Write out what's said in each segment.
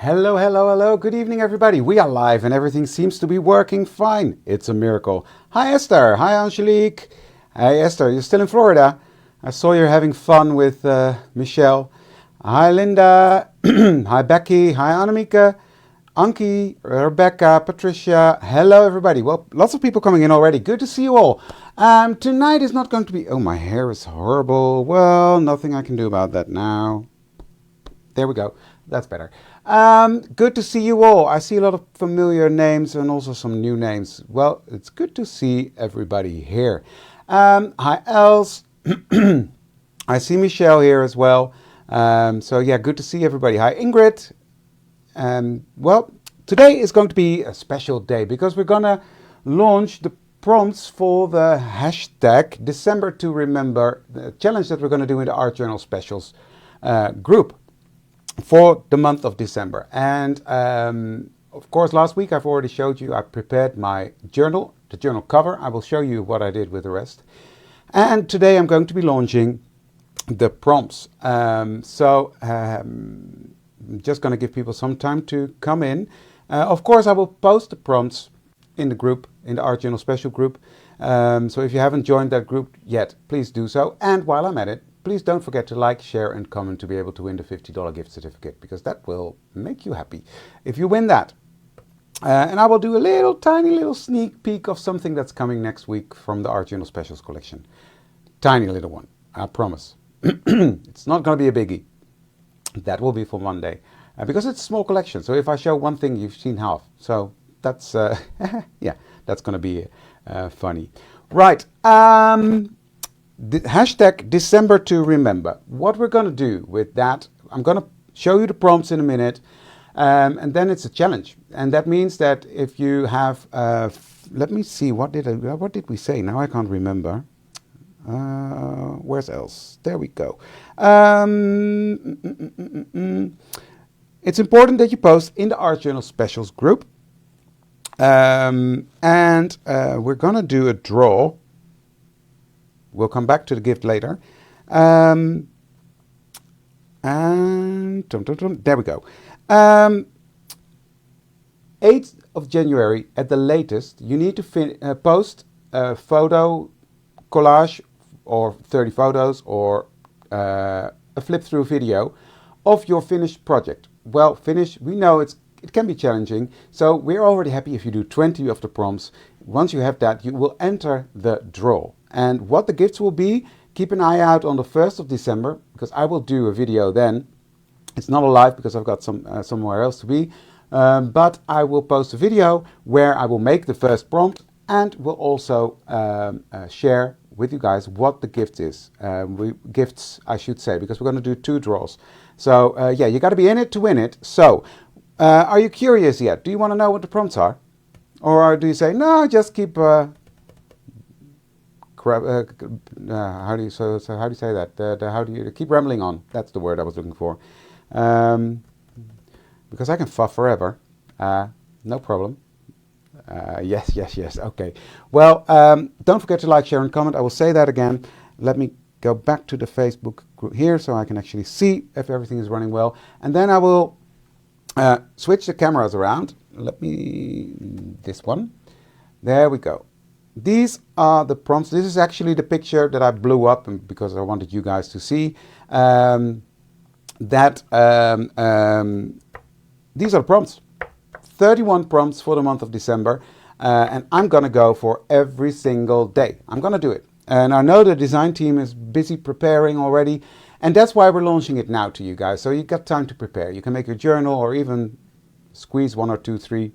Hello, hello, hello. Good evening, everybody. We are live and everything seems to be working fine. It's a miracle. Hi, Esther. Hi, Angelique. Hi, Esther. You're still in Florida. I saw you're having fun with Michelle. Hi, Linda. Hi, Becky. Hi, Annemieke. Anki, Rebecca, Patricia. Hello, everybody. Well, lots of people coming in already. Good to see you all. Tonight is not going to be... Oh, my hair is horrible. Well, nothing I can do about that now. There we go. That's better. Good to see you all. I see a lot of familiar names and also some new names. Well, it's good to see everybody here. Hi, Els. I see Michelle here as well. So yeah, good to see everybody. Hi, Ingrid. Well, today is going to be a special day because we're going to launch the prompts for the hashtag December to Remember, the challenge that we're going to do in the Art Journal Specials group for the month of December. And of course, last week I've already showed you, I prepared my journal, the journal cover. I will show you what I did with the rest. And today I'm going to be launching the prompts. I'm just going to give people some time to come in. Of course, I will post the prompts in the group, in the Art Journal Special group. So if you haven't joined that group yet, please do so. And while I'm at it, please don't forget to like, share, and comment to be able to win the $50 gift certificate, because that will make you happy if you win that. And I will do a tiny little sneak peek of something that's coming next week from the Art Journal Specials collection. Tiny little one, I promise. It's not going to be a biggie. That will be for Monday, because it's a small collection. So if I show one thing, you've seen half. So that's, yeah, that's going to be funny. Right. The hashtag December to Remember. What we're going to do with that, I'm going to show you the prompts in a minute, and then it's a challenge. And that means that if you have, let me see, what did we say? Now I can't remember. Where's else? There we go. It's important that you post in the Art Journal Specials group, and we're going to do a draw. We'll come back to the gift later. And there we go. 8th of January at the latest, you need to post a photo collage or 30 photos or a flip-through video of your finished project. Well, finished, we know it can be challenging, so we're already happy if you do 20 of the prompts. Once you have that, you will enter the draw. And what the gifts will be, keep an eye out on the 1st of December, because I will do a video then. It's not a live because I've got somewhere else to be, but I will post a video where I will make the first prompt and will also share with you guys what the gift is. Gifts, I should say, because we're going to do 2 draws. So yeah, you got to be in it to win it. So are you curious yet? Do you want to know what the prompts are? Or do you say, no, just keep... how do you say that? How do you keep rambling on? That's the word I was looking for. Because I can fuff forever. No problem. Yes. Okay. Well, don't forget to like, share, and comment. I will say that again. Let me go back to the Facebook group here so I can actually see if everything is running well. And then I will switch the cameras around. This one. There we go. These are the prompts. This is actually the picture that I blew up because I wanted you guys to see. These are the prompts. 31 prompts for the month of December. And I'm going to go for every single day. I'm going to do it. And I know the design team is busy preparing already. And that's why we're launching it now to you guys. So you got time to prepare. You can make your journal or even squeeze 1 or 2, 3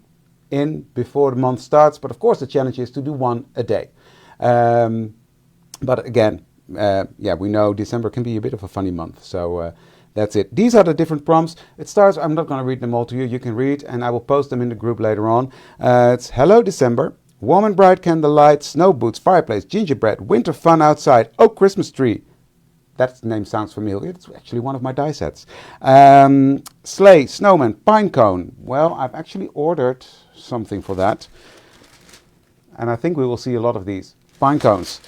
in before the month starts, but of course the challenge is to do 1 a day. But again, yeah, we know December can be a bit of a funny month, so that's it. These are the different prompts. It starts, I'm not going to read them all to you, you can read, and I will post them in the group later on. It's Hello December, warm and bright candlelight, snow boots, fireplace, gingerbread, winter fun outside, oh Christmas tree. That name sounds familiar. It's actually one of my die sets. Sleigh, snowman, pine cone. Well, I've actually ordered something for that. And I think we will see a lot of these. Pine cones.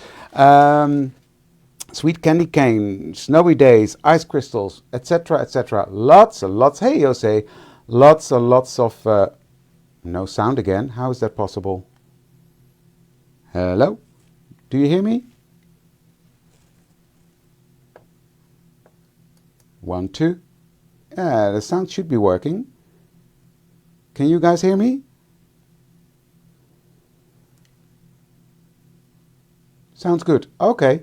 Sweet candy cane, snowy days, ice crystals, etc., etc. Lots and lots. Hey, Jose. Lots and lots of... no sound again. How is that possible? Hello? Do you hear me? 1, 2. Yeah, the sound should be working. Can you guys hear me? Sounds good. Okay.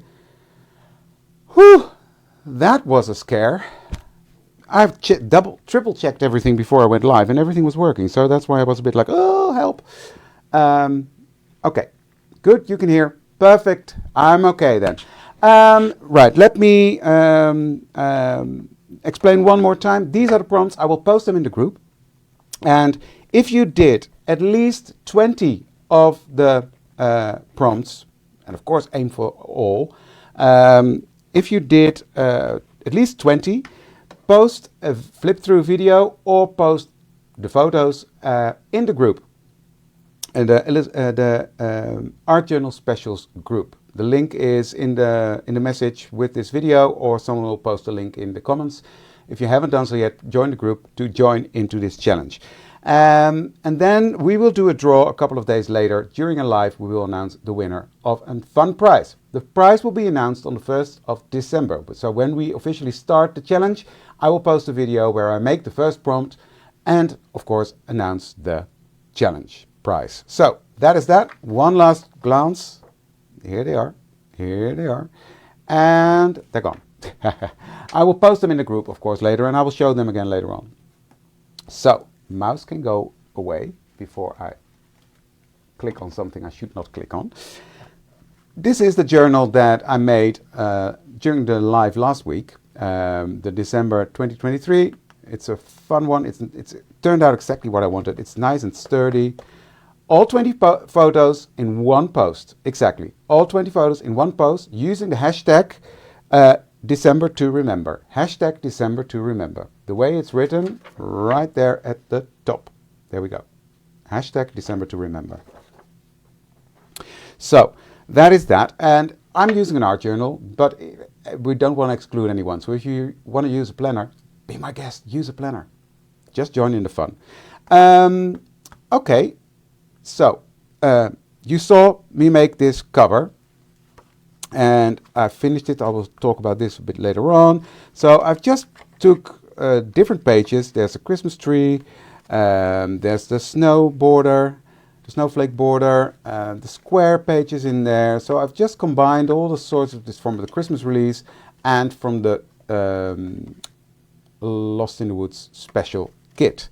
Whew! That was a scare. I've triple checked everything before I went live and everything was working. So that's why I was a bit like, oh, help. Okay. Good, you can hear. Perfect. I'm okay then. Right, let me explain one more time. These are the prompts. I will post them in the group. And if you did at least 20 of the prompts, and of course aim for all, if you did at least 20, post a flip-through video or post the photos in the group, and the Art Journal Specials group. The link is in the message with this video, or someone will post a link in the comments. If you haven't done so yet, join the group to join into this challenge. And then we will do a draw a couple of days later. During a live, we will announce the winner of a fun prize. The prize will be announced on the 1st of December. So when we officially start the challenge, I will post a video where I make the first prompt and, of course, announce the challenge prize. So that is that. One last glance. Here they are. Here they are. And they're gone. I will post them in the group, of course, later, and I will show them again later on. So, mouse can go away before I click on something I should not click on. This is the journal that I made during the live last week, the December 2023. It's a fun one. It turned out exactly what I wanted. It's nice and sturdy. All 20 photos in one post. Exactly. All 20 photos in one post using the hashtag December to remember. Hashtag December to remember. The way it's written right there at the top. There we go. Hashtag December to remember. So that is that. And I'm using an art journal, but we don't want to exclude anyone. So if you want to use a planner, be my guest. Use a planner. Just join in the fun. Okay. So you saw me make this cover. And I finished it. I will talk about this a bit later on. So I've just took different pages. There's a Christmas tree. There's the snow border, the snowflake border, the square pages in there. So I've just combined all the sorts of this from the Christmas release and from the Lost in the Woods special kit.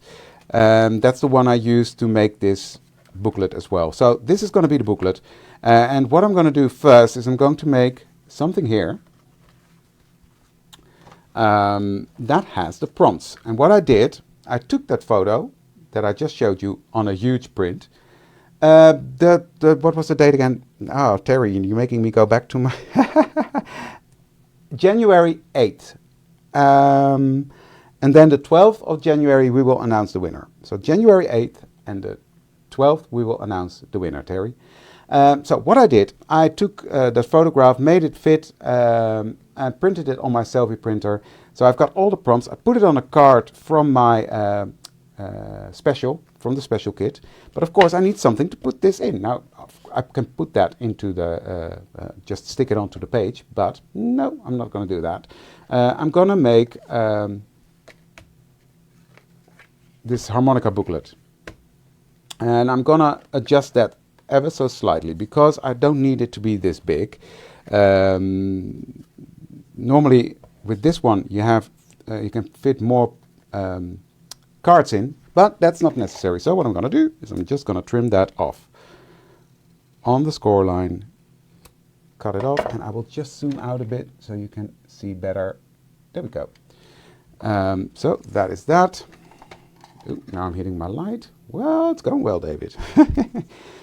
That's the one I used to make this booklet as well. So this is going to be the booklet. And what I'm going to do first is I'm going to make something here that has the prompts. And what I did, I took that photo that I just showed you on a huge print. What was the date again? Oh, Terry, you're making me go back to my... January 8th. And then the 12th of January, we will announce the winner. So January 8th and the 12th, we will announce the winner, Terry. So what I did, I took the photograph, made it fit, and printed it on my selfie printer. So I've got all the prompts. I put it on a card from my from the special kit. But of course, I need something to put this in. Now, I can put that into the, just stick it onto the page. But no, I'm not going to do that. I'm going to make this harmonica booklet. And I'm going to adjust that ever so slightly because I don't need it to be this big. Normally with this one you have you can fit more cards in, but that's not necessary. So what I'm going to do is I'm just going to trim that off on the score line, cut it off, and I will just zoom out a bit so you can see better. There we go. So that is that. Ooh, now I'm hitting my light. Well, it's going well, David.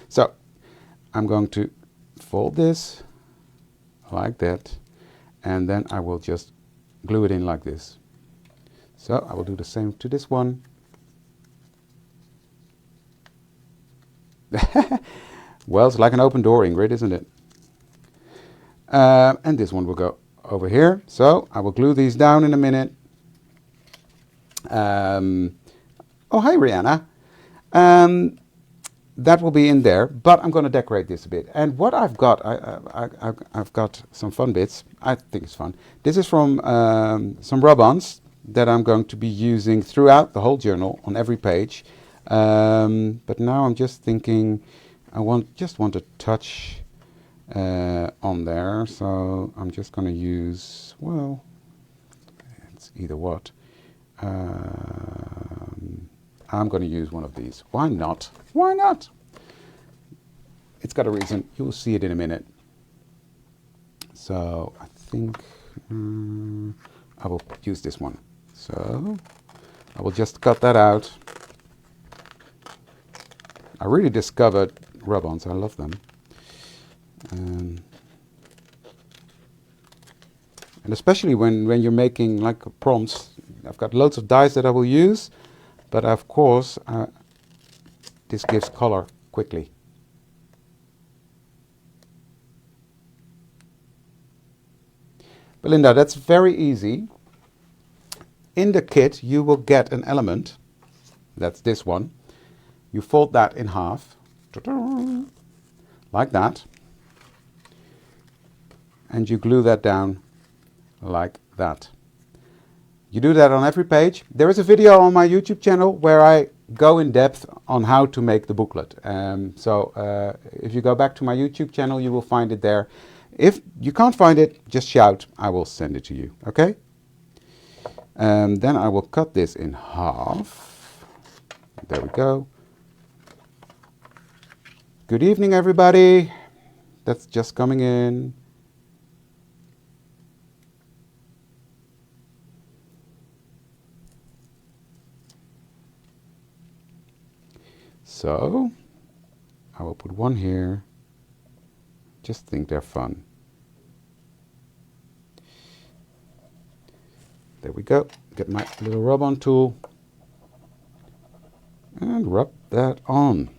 So I'm going to fold this like that, and then I will just glue it in like this. So I will do the same to this one. Well, it's like an open door, Ingrid, isn't it? And this one will go over here. So I will glue these down in a minute. Oh, hi, Rihanna. That will be in there, but I'm going to decorate this a bit. And what I've got, I've got some fun bits. I think it's fun. This is from some rub-ons that I'm going to be using throughout the whole journal on every page. But now I'm just thinking, just want a touch on there. So I'm just going to use, well, it's either what. I'm going to use one of these. Why not? Why not? It's got a reason. You'll see it in a minute. So I think I will use this one. So I will just cut that out. I really discovered rub-ons. I love them. And especially when you're making like prompts. I've got loads of dies that I will use. But of course, this gives color quickly. Belinda, that's very easy. In the kit, you will get an element. That's this one. You fold that in half, like that. And you glue that down like that. You do that on every page. There is a video on my YouTube channel where I go in depth on how to make the booklet. So if you go back to my YouTube channel, you will find it there. If you can't find it, just shout. I will send it to you. Okay? Then I will cut this in half. There we go. Good evening, everybody. That's just coming in. So, I will put one here. Just think they're fun. There we go. Get my little rub-on tool and rub that on.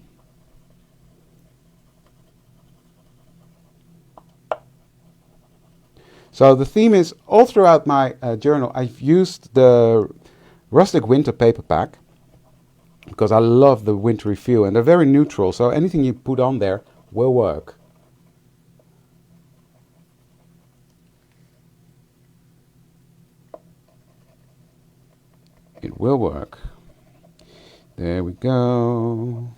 So the theme is all throughout my journal. I've used the Rustic Winter paper pack, because I love the wintry feel, and they're very neutral, so anything you put on there will work. It will work. There we go.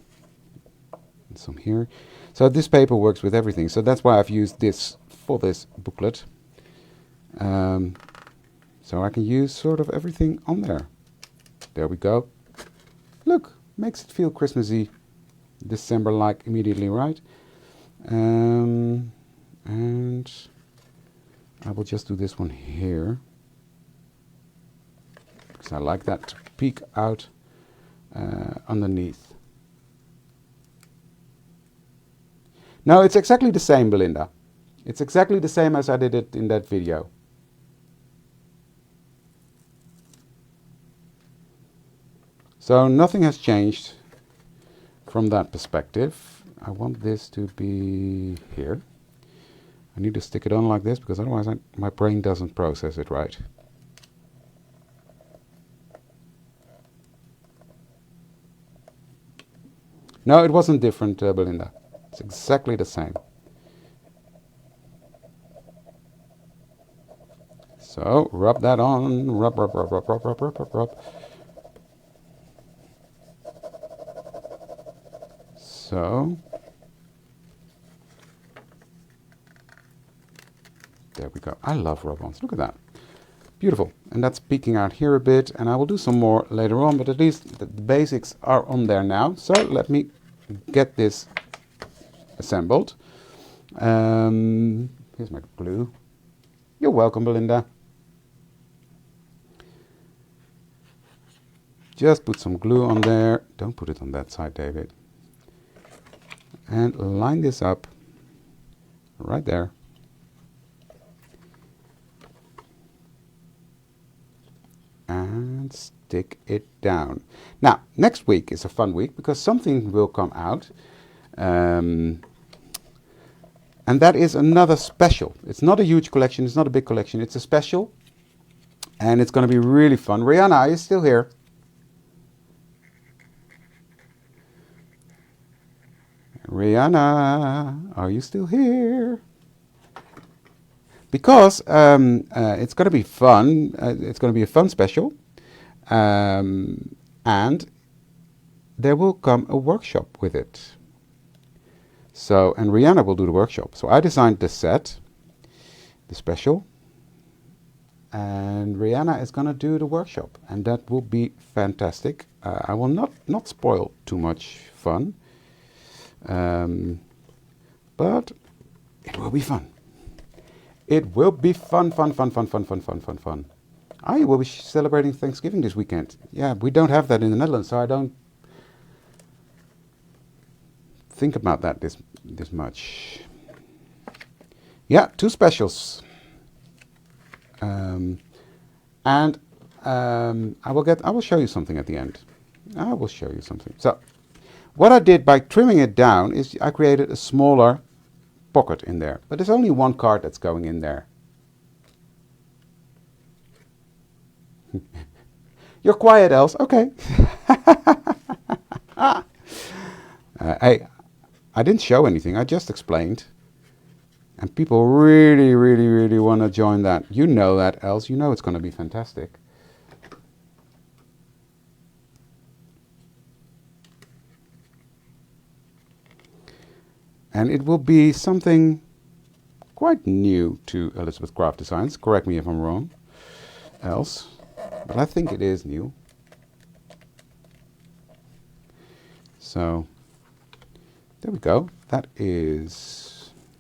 And some here. So this paper works with everything, so that's why I've used this for this booklet. So I can use sort of everything on there. There we go. Look, makes it feel Christmassy, December-like immediately, right? And I will just do this one here, because I like that to peek out underneath. No, it's exactly the same, Belinda. It's exactly the same as I did it in that video. So nothing has changed from that perspective. I want this to be here. I need to stick it on like this, because otherwise my brain doesn't process it right. No, it wasn't different, Belinda. It's exactly the same. So rub that on. Rub, rub, rub, rub, rub, rub, rub, rub, rub. So, there we go. I love rub-ons. Look at that. Beautiful. And that's peeking out here a bit. And I will do some more later on, but at least the basics are on there now. So let me get this assembled. Here's my glue. You're welcome, Belinda. Just put some glue on there. Don't put it on that side, David. And line this up right there. And stick it down. Now, next week is a fun week because something will come out. And that is another special. It's not a huge collection. It's not a big collection. It's a special. And it's going to be really fun. Rihanna, are you still here? Rihanna, are you still here? Because it's going to be fun. It's going to be a fun special. And there will come a workshop with it. So, and Rihanna will do the workshop. So I designed the set, the special, and Rihanna is going to do the workshop, and that will be fantastic. I will not spoil too much fun, but it will be fun. It will be fun. I will be celebrating Thanksgiving this weekend. Yeah, we don't have that in the Netherlands, so I don't think about that this much. Yeah, 2 specials. I will show you something at the end. I will show you something. So, what I did by trimming it down is I created a smaller pocket in there. But there's only 1 card that's going in there. You're quiet, Els. Okay. I didn't show anything. I just explained. And people really want to join that. You know that, Els. You know it's going to be fantastic. And it will be something quite new to Elizabeth Craft Designs. Correct me if I'm wrong, Els. But I think it is new. So, there we go. That is...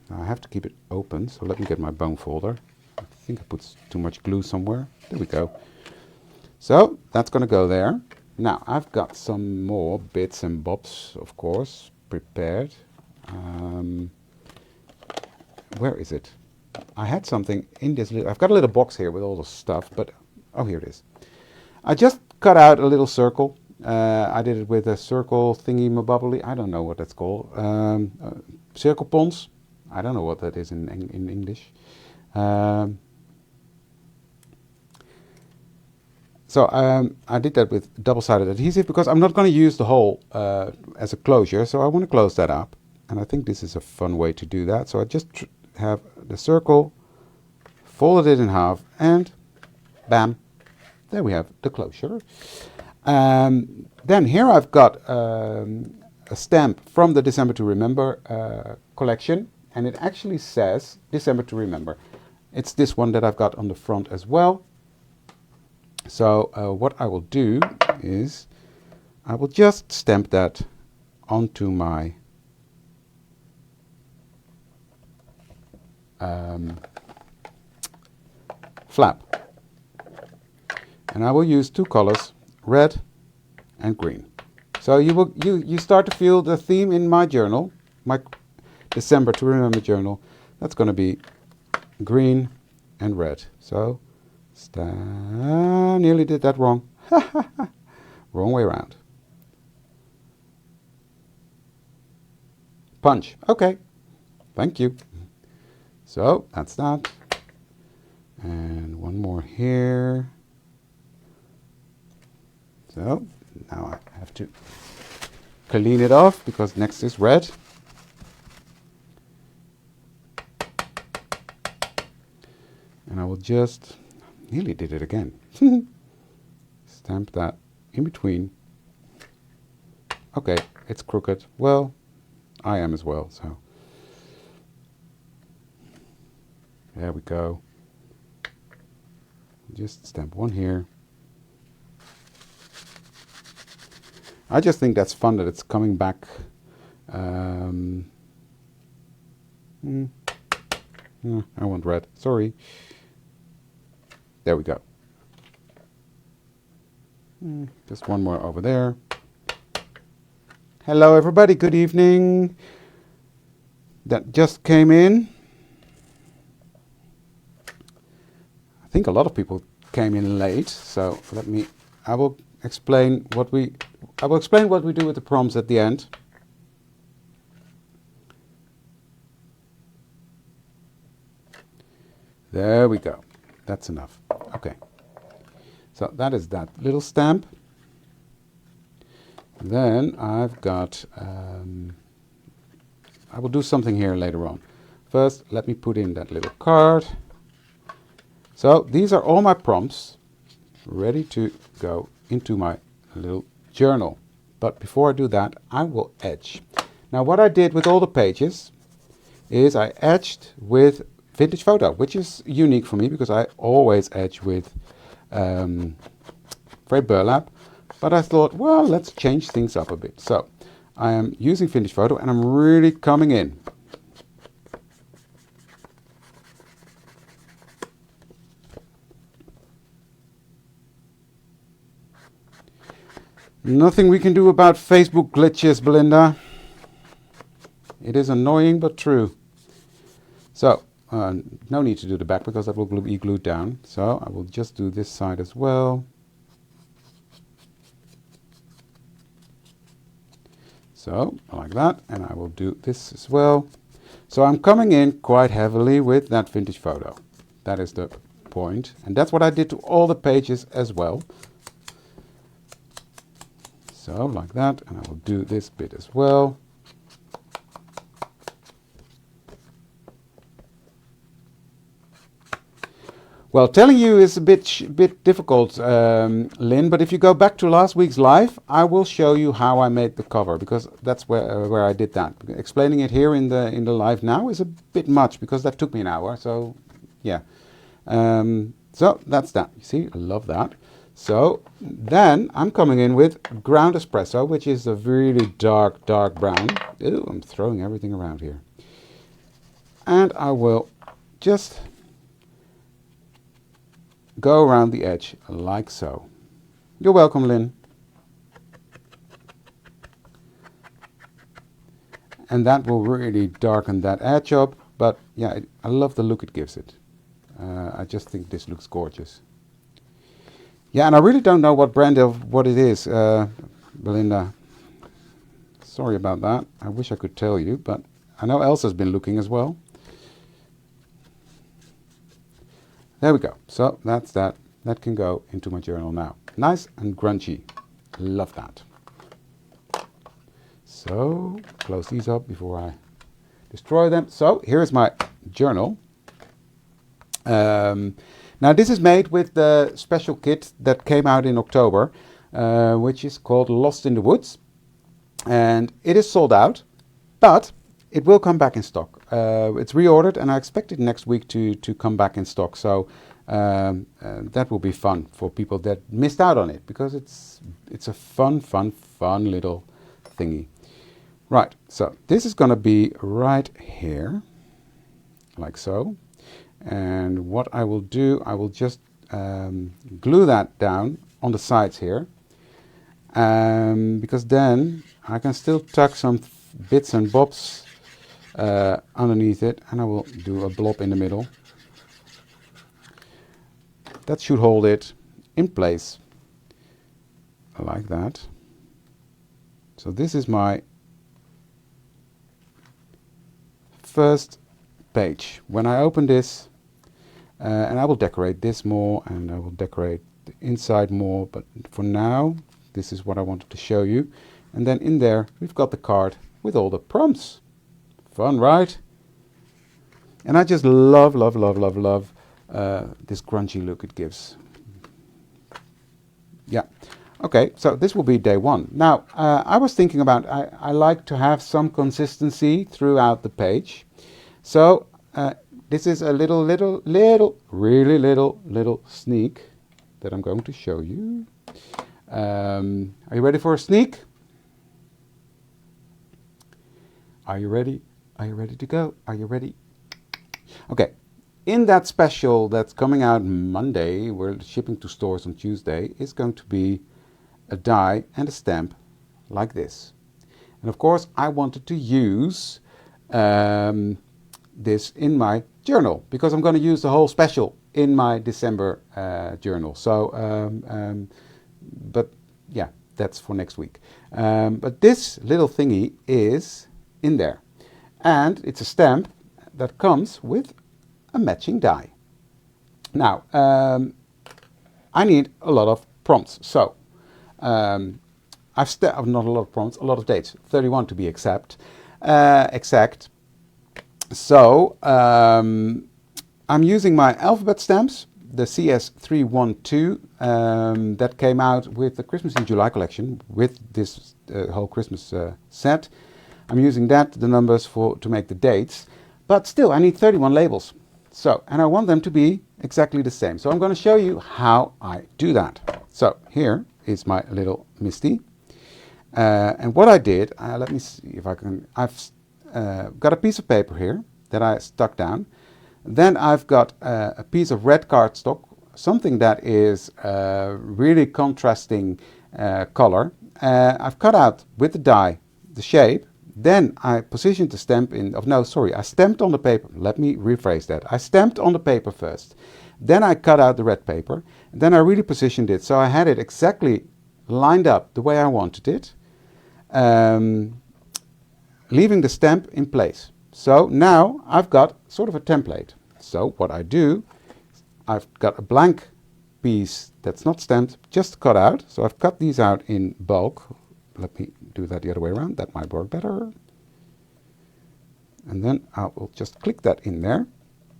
I have to keep it open, so let me get my bone folder. I think I put too much glue somewhere. There we go. So, that's going to go there. Now, I've got some more bits and bobs, of course, prepared. Where is it? I had something in this little... I've got a little box here with all the stuff, but... Oh, here it is. I just cut out a little circle. I did it with a circle thingy-mabobbly. I don't know what that's called. Circle pons. I don't know what that is in English. So I did that with double-sided adhesive because I'm not going to use the hole as a closure, so I want to close that up. And I think this is a fun way to do that. So I just have the circle, folded it in half, and bam, there we have the closure. Then here I've got a stamp from the December to Remember collection, and it actually says December to Remember. It's this one that I've got on the front as well. So what I will do is I will just stamp that onto my flap. And I will use 2 colors, red and green. So you start to feel the theme in my journal, my December to Remember journal. That's going to be green and red. So nearly did that wrong. Wrong way around. Punch. Okay. Thank you. So that's that. And one more here. So now I have to clean it off because next is red. And I will just, nearly did it again. Stamp that in between. Okay, it's crooked. Well, I am as well, so. There we go. Just stamp one here. I just think that's fun that it's coming back. I want red. Sorry. There we go. Just one more over there. Hello everybody, good evening. That just came in. I think a lot of people came in late, so I will explain what we do with the prompts at the end. There we go. That's enough. Okay. So that is that little stamp. Then I've got I will do something here later on. First, let me put in that little card. So these are all my prompts ready to go into my little journal. But before I do that, I will etch. Now what I did with all the pages is I etched with vintage photo, which is unique for me because I always etch with freight burlap. But I thought, well, let's change things up a bit. So I am using vintage photo and I'm really coming in. Nothing we can do about Facebook glitches, Belinda. It is annoying but true. So, no need to do the back because that will be glued down. So I will just do this side as well. So, like that, and I will do this as well. So I'm coming in quite heavily with that vintage photo. That is the point. And that's what I did to all the pages as well. So, like that, and I will do this bit as well. Well, telling you is a bit difficult, Lynn, but if you go back to last week's live, I will show you how I made the cover, because that's where I did that. Explaining it here in the live now is a bit much, because that took me an hour, so yeah. So that's that. You see, I love that. So then I'm coming in with ground espresso, which is a really dark brown. Ew, I'm throwing everything around here. And I will just go around the edge like so. You're welcome, Lynn. And that will really darken that edge up. But yeah, I love the look it gives it. I just think this looks gorgeous. Yeah, and I really don't know what brand of what it is, Belinda. Sorry about that. I wish I could tell you, but I know Elsa's been looking as well. There we go. So that's that. That can go into my journal now. Nice and grungy. Love that. So close these up before I destroy them. So here's my journal. Now this is made with the special kit that came out in October, which is called Lost in the Woods. And it is sold out, but it will come back in stock. It's reordered and I expect it next week to come back in stock. So that will be fun for people that missed out on it, because it's a fun little thingy. Right, so this is going to be right here, like so. And what I will do, I will just glue that down on the sides here, because then I can still tuck some bits and bobs underneath it, and I will do a blob in the middle. That should hold it in place, like that. So this is my first page. When I open this, and I will decorate this more, and I will decorate the inside more, but for now this is what I wanted to show you. And then in there we've got the card with all the prompts. Fun, right? And I just love this grungy look it gives. Yeah. Okay, so this will be day one. Now I was thinking about, I like to have some consistency throughout the page. So this is a really little sneak that I'm going to show you. Are you ready for a sneak? Are you ready? Are you ready to go? Are you ready? Okay. In that special that's coming out Monday, we're shipping to stores on Tuesday, is going to be a die and a stamp like this. And of course, I wanted to use this in my journal, because I'm going to use the whole special in my December journal. So, but yeah, that's for next week. But this little thingy is in there, and it's a stamp that comes with a matching die. Now, I need a lot of prompts. So, not a lot of prompts, a lot of dates, 31 to be exact. exact. So I'm using my alphabet stamps, the CS312 that came out with the Christmas in July collection with this whole Christmas set. I'm using that, the numbers to make the dates, but still I need 31 labels. So, and I want them to be exactly the same. So I'm going to show you how I do that. So here is my little Misty. And what I did, let me see if I can, I've got a piece of paper here that I stuck down. Then I've got a piece of red cardstock, something that is really contrasting color. I've cut out with the die the shape. Then I positioned the stamp in, I stamped on the paper. Let me rephrase that. I stamped on the paper first. Then I cut out the red paper. And then I really positioned it so I had it exactly lined up the way I wanted it, leaving the stamp in place. So now I've got sort of a template. So what I do, I've got a blank piece that's not stamped, just cut out. So I've cut these out in bulk. Let me do that the other way around. That might work better. And then I will just click that in there.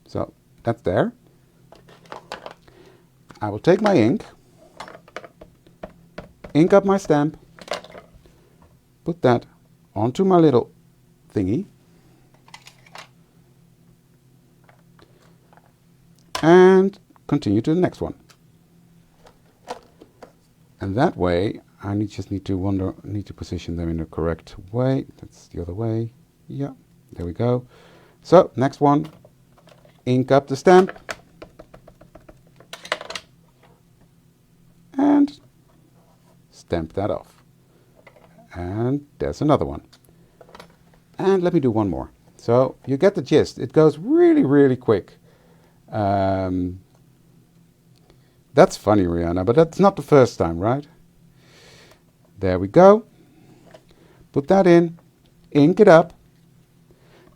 So that's there. I will take my ink up my stamp, put that onto my little thingy, and continue to the next one. And that way I just need to position them in the correct way. That's the other way. Yeah, there we go. So next one, ink up the stamp and stamp that off. And there's another one. And let me do one more. So you get the gist. It goes really, really quick. That's funny, Rihanna, but that's not the first time, right? There we go. Put that in, ink it up.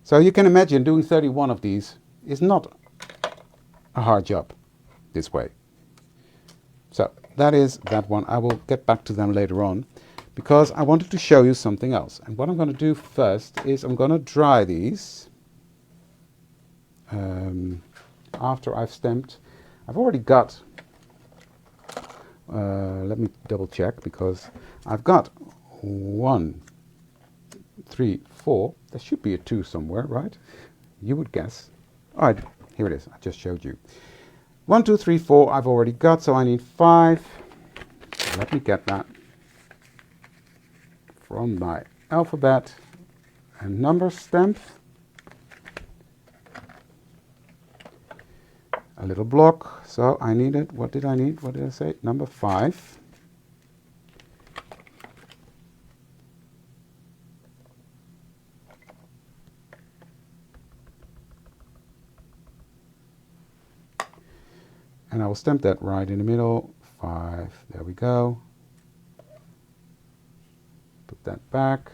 So you can imagine doing 31 of these is not a hard job this way. So that is that one. I will get back to them later on because I wanted to show you something else. And what I'm going to do first is I'm going to dry these after I've stamped. I've already got, let me double check because I've got 1, 3, 4. There should be a 2 somewhere, right? You would guess. All right, here it is. I just showed you. 1, 2, 3, 4 I've already got, so I need 5. Let me get that from my alphabet and number stamp. A little block, so I needed, what did I need? What did I say? Number 5. And I will stamp that right in the middle. 5, there we go. Put that back.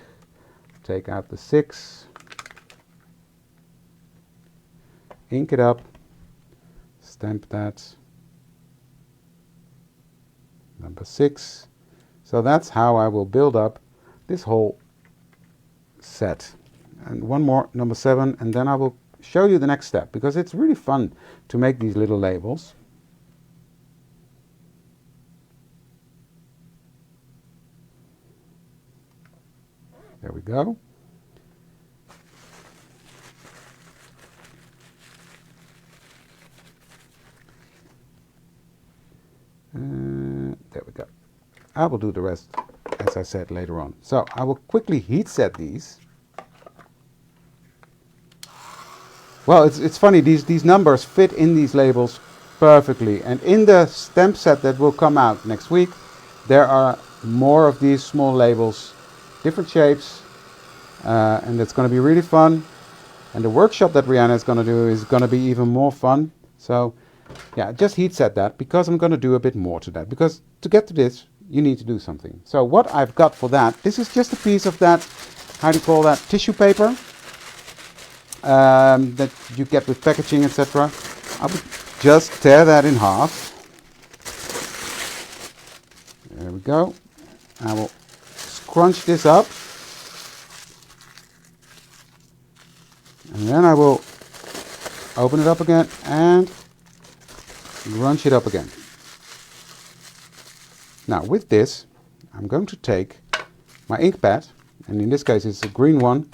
Take out the 6. Ink it up. Stamp that. Number 6. So that's how I will build up this whole set. And one more, number 7, and then I will show you the next step because it's really fun to make these little labels. There we go. There we go. I will do the rest, as I said, later on. So I will quickly heat set these. Well, it's funny, these numbers fit in these labels perfectly. And in the stamp set that will come out next week, there are more of these small labels, different shapes, and it's going to be really fun. And the workshop that Rihanna is going to do is going to be even more fun. So yeah, just heat set that because I'm going to do a bit more to that. Because to get to this, you need to do something. So what I've got for that, this is just a piece of that, how do you call that, tissue paper that you get with packaging, etc. I would just tear that in half. There we go. I will scrunch this up. And then I will open it up again and crunch it up again. Now with this, I'm going to take my ink pad, and in this case it's a green one,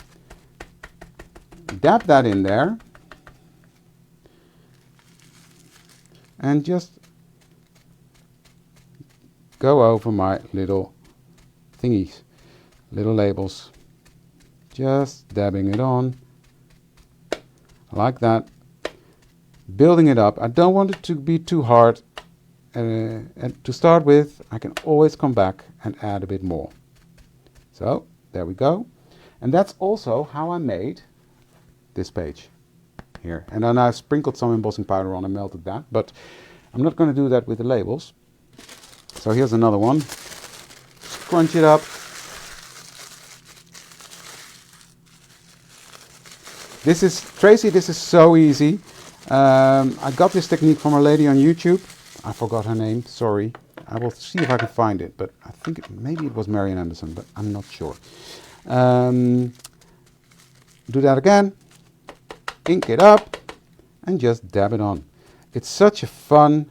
dab that in there, and just go over my little thingies, little labels, just dabbing it on, like that, building it up. I don't want it to be too hard. And to start with, I can always come back and add a bit more. So there we go. And that's also how I made this page here. And then I sprinkled some embossing powder on and melted that, but I'm not going to do that with the labels. So here's another one. Crunch it up. This is, Tracy, this is so easy. I got this technique from a lady on YouTube. I forgot her name, sorry. I will see if I can find it, but I think maybe it was Marian Anderson, but I'm not sure. Do that again, ink it up, and just dab it on. It's such a fun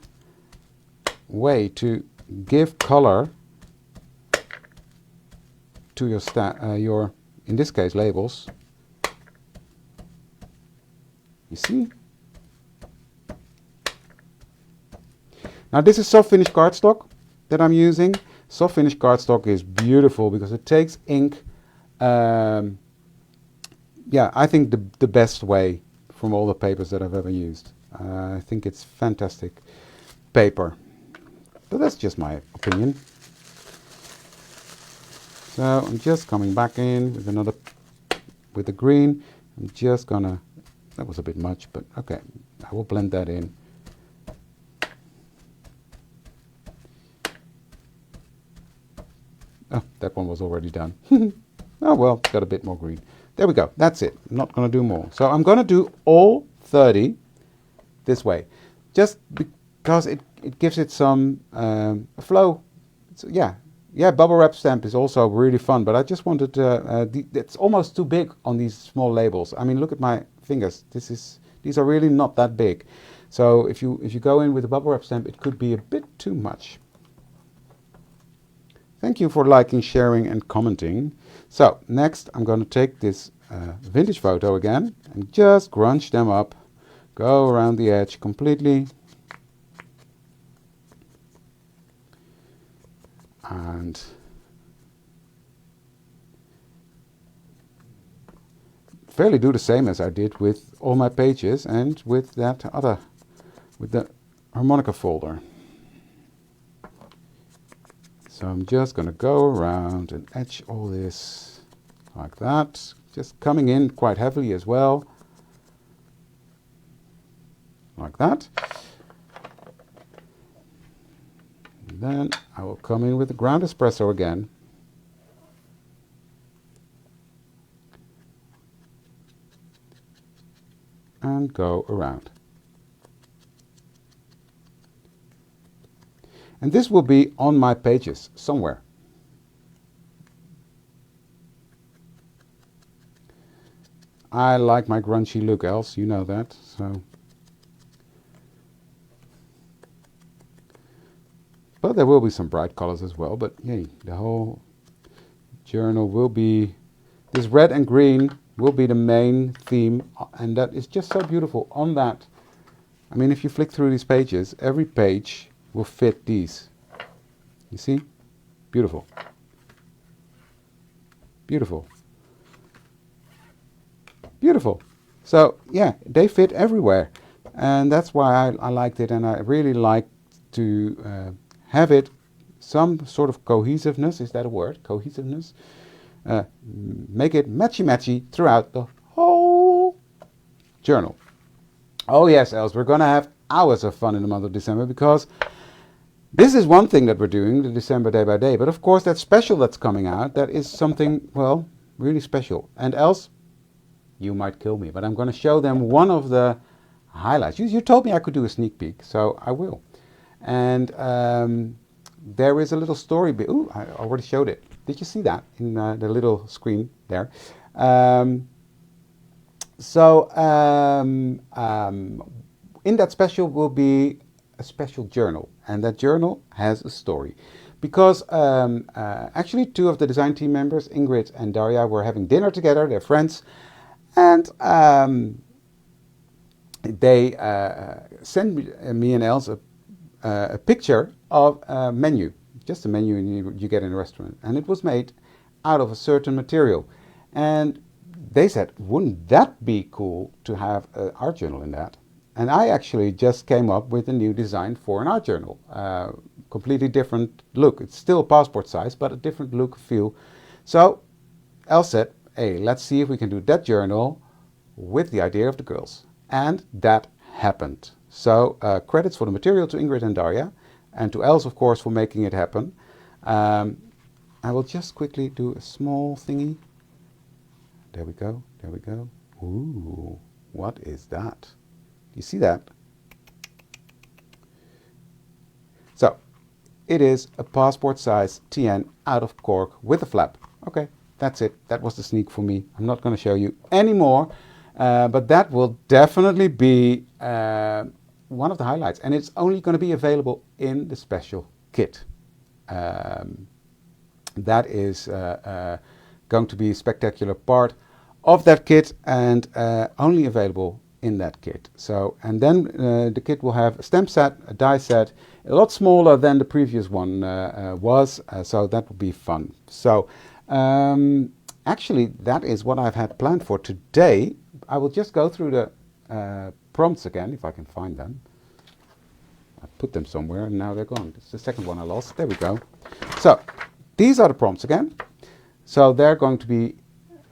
way to give color to your, in this case, labels. You see? Now this is soft finish cardstock that I'm using. Soft finish cardstock is beautiful because it takes ink, yeah, I think the best way from all the papers that I've ever used. I think it's fantastic paper. But that's just my opinion. So I'm just coming back in with another, with the green. I'm just gonna, that was a bit much, but okay, I will blend that in. Oh, that one was already done. Oh well, got a bit more green. There we go, that's it. I'm not going to do more. So I'm going to do all 30 this way. Just because it gives it some flow. So, yeah, bubble wrap stamp is also really fun, but I just wanted it's almost too big on these small labels. I mean, look at my fingers. These are really not that big. So if you go in with a bubble wrap stamp, it could be a bit too much. Thank you for liking, sharing and commenting. So next I'm going to take this vintage photo again and just crunch them up. Go around the edge completely. And fairly do the same as I did with all my pages and with that other, with the harmonica folder. So I'm just going to go around and etch all this like that, just coming in quite heavily as well, like that. And then I will come in with the ground espresso again. And go around. And this will be on my pages somewhere. I like my grungy look, else you know that. So, but there will be some bright colors as well. But yay, the whole journal will be, this red and green will be the main theme, and that is just so beautiful on that. I mean, if you flick through these pages, every page will fit these. You see? Beautiful. Beautiful. Beautiful. So yeah, they fit everywhere, and that's why I liked it, and I really like to have it some sort of cohesiveness. Is that a word? Cohesiveness. Make it matchy-matchy throughout the whole journal. Oh yes, Els, we're gonna have hours of fun in the month of December, because this is one thing that we're doing, the December day by day, but of course that special that's coming out, that is something, well, really special. And Els, you might kill me, but I'm going to show them one of the highlights. You told me I could do a sneak peek, so I will. And there is a little story. Ooh, I already showed it. Did you see that in the little screen there? So in that special will be a special journal, and that journal has a story. Because actually two of the design team members, Ingrid and Daria, were having dinner together, they're friends, and they sent me and Els a picture of a menu, just a menu you get in a restaurant, and it was made out of a certain material. And they said, wouldn't that be cool to have an art journal in that? And I actually just came up with a new design for an art journal. Completely different look. It's still passport size, but a different look, feel. So Elle said, hey, let's see if we can do that journal with the idea of the girls. And that happened. So credits for the material to Ingrid and Daria, and to Els, of course, for making it happen. I will just quickly do a small thingy. There we go, there we go. Ooh, what is that? You see that? So, it is a passport size TN out of cork with a flap. Okay, that's it. That was the sneak for me. I'm not going to show you any more, but that will definitely be one of the highlights. And it's only going to be available in the special kit. That is going to be a spectacular part of that kit, and only available in that kit. So, and then the kit will have a stamp set, a die set, a lot smaller than the previous one was, so that will be fun. So actually that is what I've had planned for today. I will just go through the prompts again, if I can find them. I put them somewhere and now they're gone. It's the second one I lost. There we go. So these are the prompts again. So they're going to be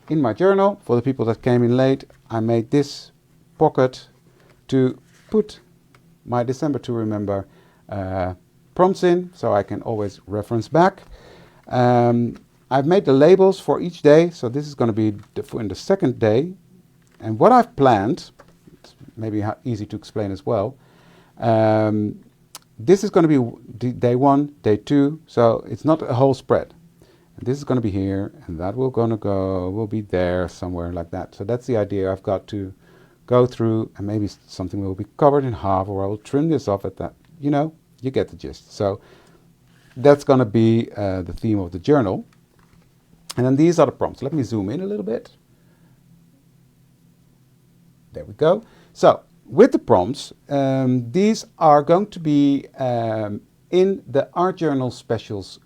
in my journal. For the people that came in late, I made this pocket to put my December to Remember prompts in, so I can always reference back. I've made the labels for each day, so this is going to be in the second day. And what I've planned, it's maybe easy to explain as well, this is going to be day 1, day 2, so it's not a whole spread. And this is going to be here, and that will be there somewhere like that. So that's the idea. I've got to go through, and maybe something will be covered in half, or I will trim this off at that. You know, you get the gist. So that's going to be the theme of the journal. And then these are the prompts. Let me zoom in a little bit. There we go. So with the prompts, these are going to be in the Art Journal Specials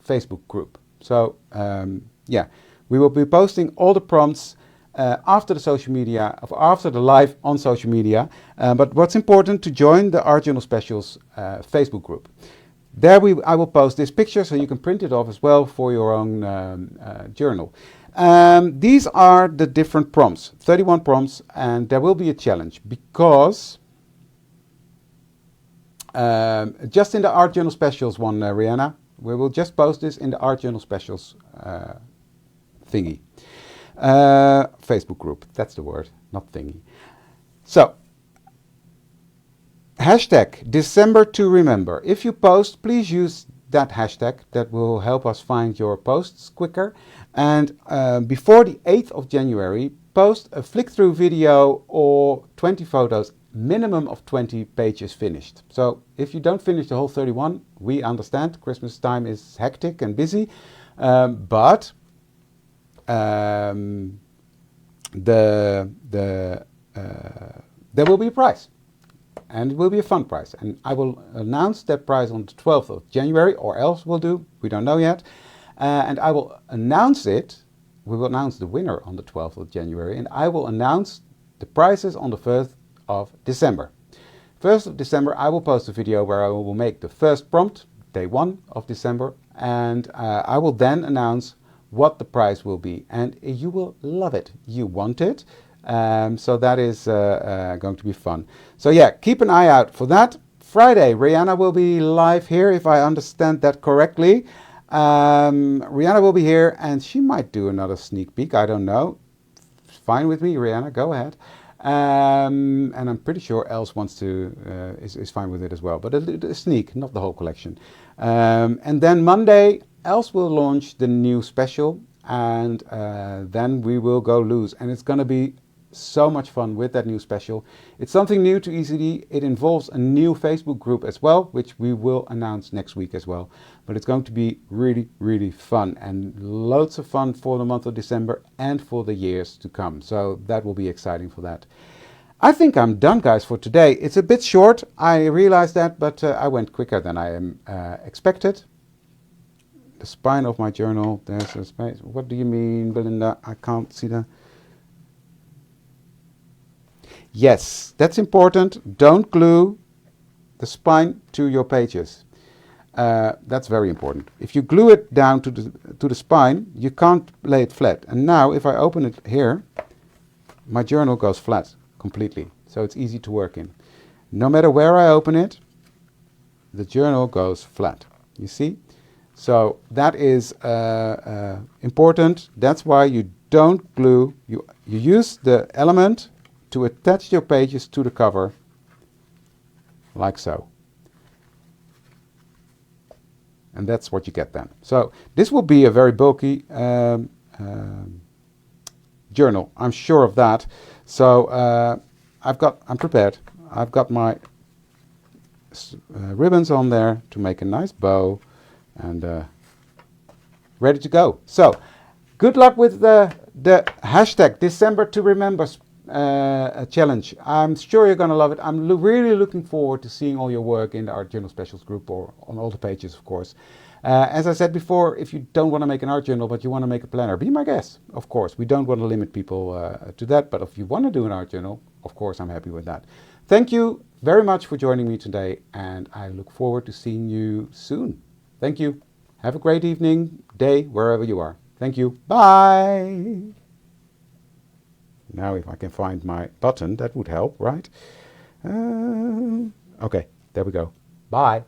Facebook group. So yeah, we will be posting all the prompts after the social media, after the live on social media. But what's important, to join the Art Journal Specials Facebook group. There I will post this picture, so you can print it off as well for your own journal. These are the different prompts, 31 prompts, and there will be a challenge because just in the Art Journal Specials one, Rihanna, we will just post this in the Art Journal Specials thingy. Facebook group, that's the word, not thingy. So, hashtag December to Remember. If you post, please use that hashtag. That will help us find your posts quicker. And before the 8th of January, post a flick-through video or 20 photos, minimum of 20 pages finished. So if you don't finish the whole 31, we understand. Christmas time is hectic and busy, but there will be a prize, and it will be a fun prize, and I will announce that prize on the 12th of January, or else we'll do, we don't know yet, and I will announce it. We will announce the winner on the 12th of January, and I will announce the prizes on the 1st of December. 1st of December, I will post a video where I will make the first prompt, day 1 of December, and I will then announce what the prize will be, and you will love it. You want it, so that is going to be fun. So yeah, keep an eye out for that. Friday, Rihanna will be live here, if I understand that correctly. Rihanna will be here, and she might do another sneak peek. I don't know. Fine with me, Rihanna. Go ahead. And I'm pretty sure Els wants to is fine with it as well. But a sneak, not the whole collection. And then Monday, Els will launch the new special, and then we will go loose. And it's going to be so much fun with that new special. It's something new to ECD. It involves a new Facebook group as well, which we will announce next week as well. But it's going to be really, really fun and loads of fun for the month of December and for the years to come. So that will be exciting for that. I think I'm done, guys, for today. It's a bit short. I realized that, but I went quicker than I expected. The spine of my journal, there's a space. What do you mean, Belinda? I can't see the... Yes, that's important. Don't glue the spine to your pages. That's very important. If you glue it down to the spine, you can't lay it flat. And now, if I open it here, my journal goes flat completely. So it's easy to work in. No matter where I open it, the journal goes flat. You see? So that is important. That's why you don't glue. You use the element to attach your pages to the cover, like so. And that's what you get then. So this will be a very bulky journal, I'm sure of that. So I'm prepared. I've got my ribbons on there to make a nice bow, and ready to go. So good luck with the hashtag December to Remember challenge. I'm sure you're going to love it. I'm really looking forward to seeing all your work in the Art Journal Specials group, or on all the pages, of course. As I said before, if you don't want to make an art journal but you want to make a planner, be my guest, of course. We don't want to limit people to that, but if you want to do an art journal, of course, I'm happy with that. Thank you very much for joining me today, and I look forward to seeing you soon. Thank you. Have a great evening, day, wherever you are. Thank you. Bye. Now if I can find my button, that would help, right? Okay, there we go. Bye.